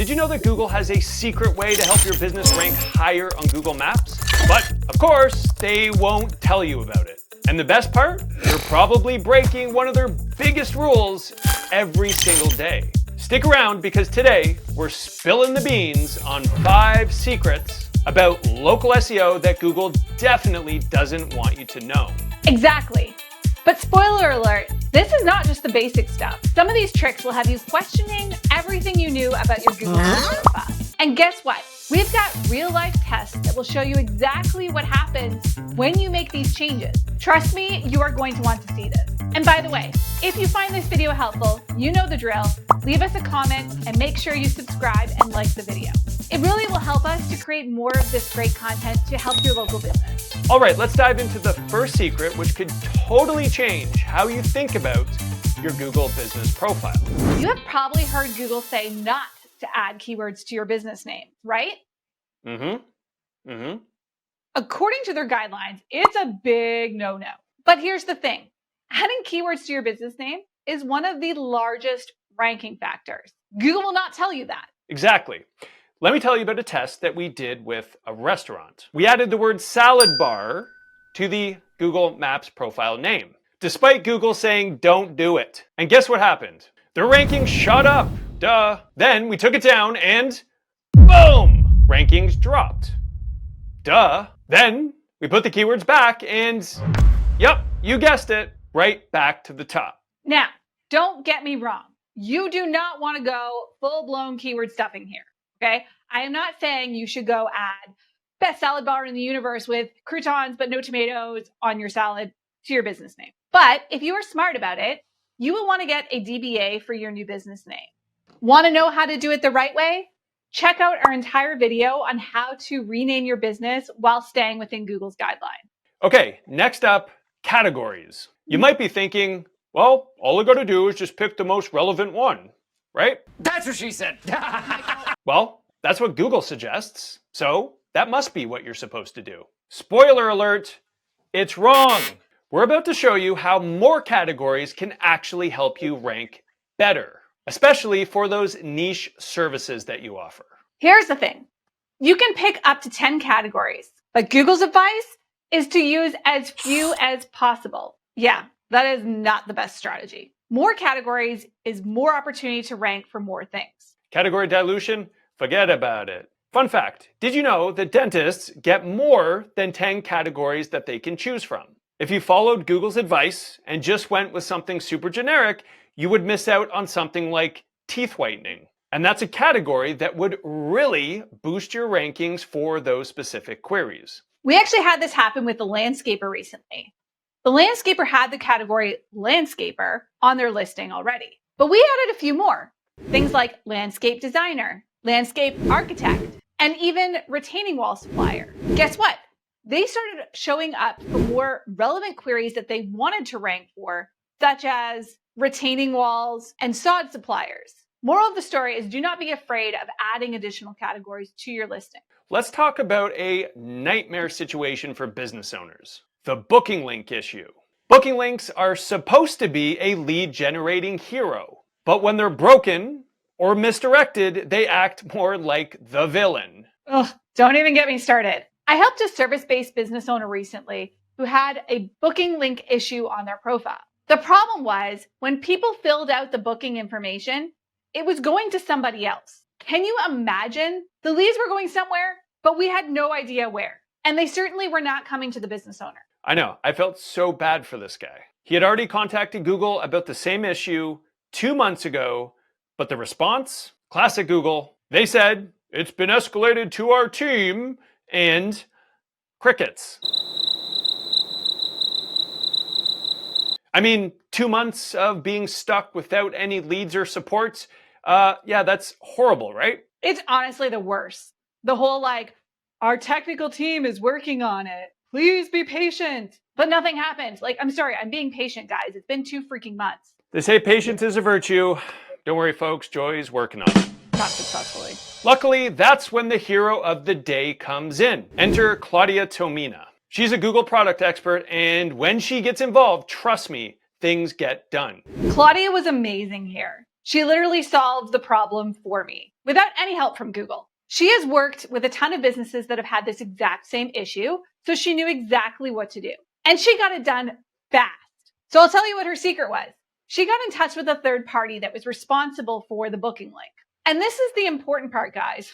Did you know that Google has a secret way to help your business rank higher on Google Maps? But of course, they won't tell you about it. And the best part? You're probably breaking one of their biggest rules every single day. Stick around because today we're spilling the beans on 5 secrets about local SEO that Google definitely doesn't want you to know. Exactly. But spoiler alert, this is not just the basic stuff. Some of these tricks will have you questioning everything you knew about your Google profile. And guess what? We've got real-life tests that will show you exactly what happens when you make these changes. Trust me, you are going to want to see this. And by the way, if you find this video helpful, you know the drill. Leave us a comment and make sure you subscribe and like the video. It really will help us to create more of this great content to help your local business. All right, let's dive into the first secret, which could totally change how you think about your Google business profile. You have probably heard Google say not to add keywords to your business name, right? According to their guidelines, it's a big no-no. But here's the thing. Adding keywords to your business name is one of the largest ranking factors. Google will not tell you that. Exactly. Let me tell you about a test that we did with a restaurant. We added the word salad bar to the Google Maps profile name, despite Google saying don't do it. And guess what happened? Their ranking shot up. Duh. Then we took it down and boom! Rankings dropped. Duh. Then we put the keywords back and yep, you guessed it, right back to the top. Now, don't get me wrong. You do not want to go full-blown keyword stuffing here, okay? I am not saying you should go add best salad bar in the universe with croutons but no tomatoes on your salad to your business name. But if you are smart about it, you will want to get a DBA for your new business name. Want to know how to do it the right way? Check out our entire video on how to rename your business while staying within Google's guideline. Okay, next up, categories. You might be thinking, well, all I got to do is just pick the most relevant one, right? That's what she said. Well, that's what Google suggests, so that must be what you're supposed to do. Spoiler alert, it's wrong. We're about to show you how more categories can actually help you rank better, especially for those niche services that you offer. Here's the thing. You can pick up to 10 categories, but Google's advice is to use as few as possible. Yeah, that is not the best strategy. More categories is more opportunity to rank for more things. Category dilution? Forget about it. Fun fact, did you know that dentists get more than 10 categories that they can choose from? If you followed Google's advice and just went with something super generic, you would miss out on something like teeth whitening. And that's a category that would really boost your rankings for those specific queries. We actually had this happen with the landscaper recently. The landscaper had the category landscaper on their listing already, but we added a few more. Things like landscape designer, landscape architect, and even retaining wall supplier. Guess what? They started showing up for more relevant queries that they wanted to rank for, such as retaining walls and sod suppliers. Moral of the story is do not be afraid of adding additional categories to your listing. Let's talk about a nightmare situation for business owners. The booking link issue. Booking links are supposed to be a lead generating hero, but when they're broken or misdirected, they act more like the villain. Ugh, don't even get me started. I helped a service-based business owner recently who had a booking link issue on their profile. The problem was when people filled out the booking information, it was going to somebody else. Can you imagine? The leads were going somewhere, but we had no idea where. And they certainly were not coming to the business owner. I know, I felt so bad for this guy. He had already contacted Google about the same issue 2 months ago, but the response? Classic Google. They said, it's been escalated to our team, and crickets. I mean, 2 months of being stuck without any leads or supports, yeah, that's horrible, right? It's honestly the worst. The whole our technical team is working on it. Please be patient. But nothing happened. I'm sorry, I'm being patient, guys. It's been 2 freaking months. They say patience is a virtue. Don't worry, folks, Joy's working on it. Not successfully. Luckily, that's when the hero of the day comes in. Enter Claudia Tomina. She's a Google product expert, and when she gets involved, trust me, things get done. Claudia was amazing here. She literally solved the problem for me. without any help from Google. She has worked with a ton of businesses that have had this exact same issue, so she knew exactly what to do. And she got it done fast. So I'll tell you what her secret was. She got in touch with a third party that was responsible for the booking link. And this is the important part, guys.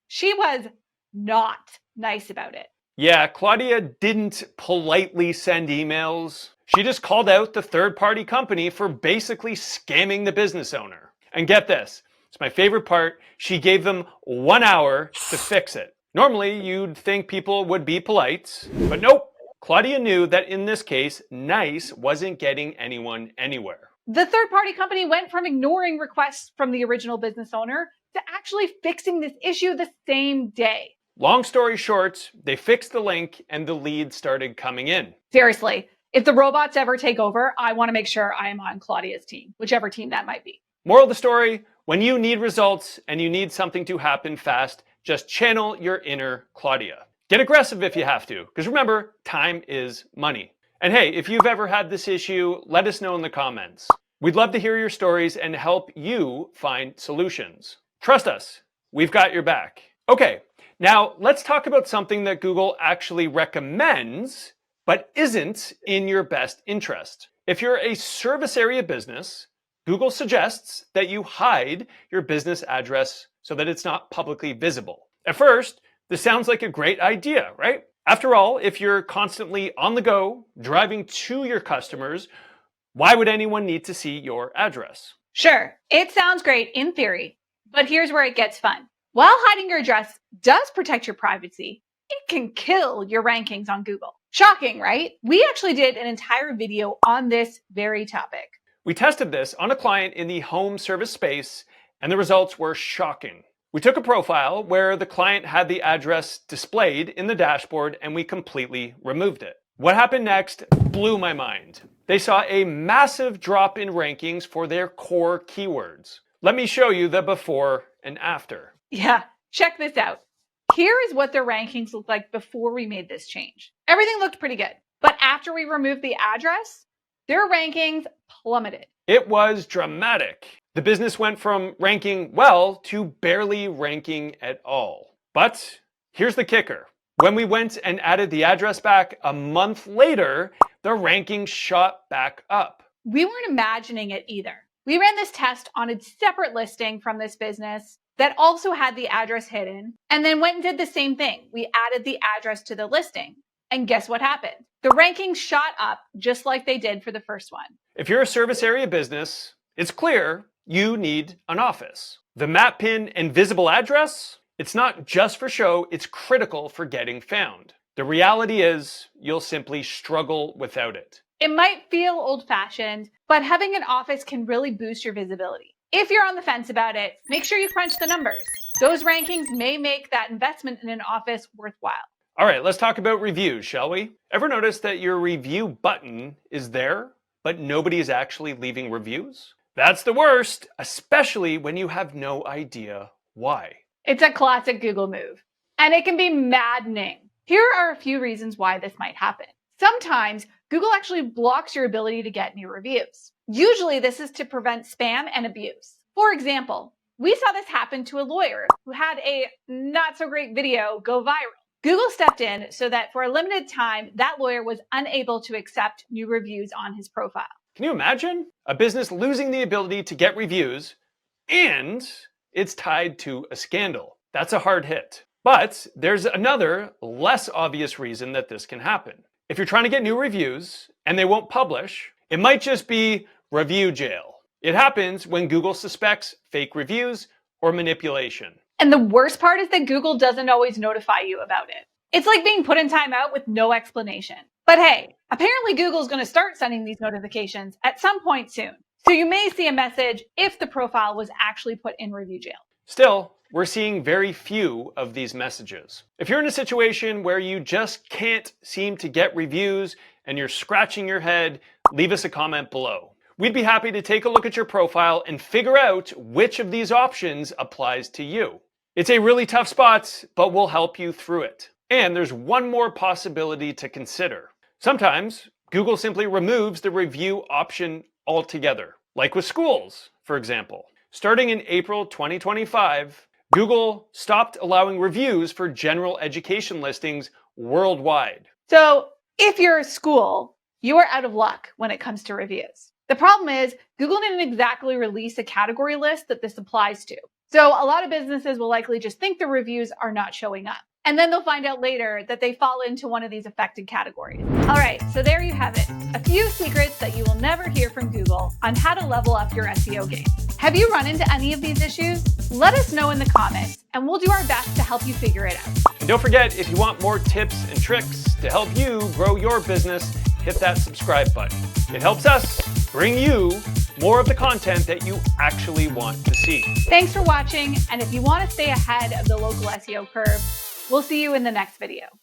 She was not nice about it. Yeah, Claudia didn't politely send emails. She just called out the third-party company for basically scamming the business owner. And get this, it's my favorite part, she gave them 1 hour to fix it. Normally, you'd think people would be polite, but nope. Claudia knew that in this case, nice wasn't getting anyone anywhere. The third-party company went from ignoring requests from the original business owner to actually fixing this issue the same day. Long story short, they fixed the link and the lead started coming in. Seriously, if the robots ever take over, I want to make sure I am on Claudia's team, whichever team that might be. Moral of the story, when you need results and you need something to happen fast, just channel your inner Claudia. Get aggressive if you have to, because remember, time is money. And hey, if you've ever had this issue, let us know in the comments. We'd love to hear your stories and help you find solutions. Trust us, we've got your back. Okay, now let's talk about something that Google actually recommends, but isn't in your best interest. If you're a service area business, Google suggests that you hide your business address so that it's not publicly visible. At first, this sounds like a great idea, right? After all, if you're constantly on the go, driving to your customers, why would anyone need to see your address? Sure, it sounds great in theory, but here's where it gets fun. While hiding your address does protect your privacy, it can kill your rankings on Google. Shocking, right? We actually did an entire video on this very topic. We tested this on a client in the home service space, and the results were shocking. We took a profile where the client had the address displayed in the dashboard and we completely removed it. What happened next blew my mind. They saw a massive drop in rankings for their core keywords. Let me show you the before and after. Yeah, check this out. Here is what their rankings looked like before we made this change. Everything looked pretty good, but after we removed the address, their rankings plummeted. It was dramatic. The business went from ranking well to barely ranking at all. But here's the kicker. When we went and added the address back a month later, the rankings shot back up. We weren't imagining it either. We ran this test on a separate listing from this business that also had the address hidden, and then went and did the same thing. We added the address to the listing. And guess what happened? The rankings shot up just like they did for the first one. If you're a service area business, it's clear you need an office. The map pin and visible address, it's not just for show, it's critical for getting found. The reality is you'll simply struggle without it. It might feel old-fashioned, but having an office can really boost your visibility. If you're on the fence about it, make sure you crunch the numbers. Those rankings may make that investment in an office worthwhile. All right, let's talk about reviews, shall we? Ever notice that your review button is there, but nobody is actually leaving reviews? That's the worst, especially when you have no idea why. It's a classic Google move, and it can be maddening. Here are a few reasons why this might happen. Sometimes Google actually blocks your ability to get new reviews. Usually this is to prevent spam and abuse. For example, we saw this happen to a lawyer who had a not so great video go viral. Google stepped in so that for a limited time, that lawyer was unable to accept new reviews on his profile. Can you imagine? A business losing the ability to get reviews, and it's tied to a scandal. That's a hard hit. But there's another, less obvious reason that this can happen. If you're trying to get new reviews and they won't publish, it might just be review jail. It happens when Google suspects fake reviews or manipulation. And the worst part is that Google doesn't always notify you about it. It's like being put in timeout with no explanation. But hey, apparently Google's going to start sending these notifications at some point soon. So you may see a message if the profile was actually put in review jail. Still, we're seeing very few of these messages. If you're in a situation where you just can't seem to get reviews and you're scratching your head, leave us a comment below. We'd be happy to take a look at your profile and figure out which of these options applies to you. It's a really tough spot, but we'll help you through it. And there's one more possibility to consider. Sometimes Google simply removes the review option altogether, like with schools, for example. Starting in April 2025, Google stopped allowing reviews for general education listings worldwide. So if you're a school, you are out of luck when it comes to reviews. The problem is Google didn't exactly release a category list that this applies to. So a lot of businesses will likely just think the reviews are not showing up. And then they'll find out later that they fall into one of these affected categories. All right, so there you have it. A few secrets that you will never hear from Google on how to level up your SEO game. Have you run into any of these issues? Let us know in the comments, and we'll do our best to help you figure it out. And don't forget, if you want more tips and tricks to help you grow your business, hit that subscribe button. It helps us bring you more of the content that you actually want to see. Thanks for watching, and if you want to stay ahead of the local SEO curve, we'll see you in the next video.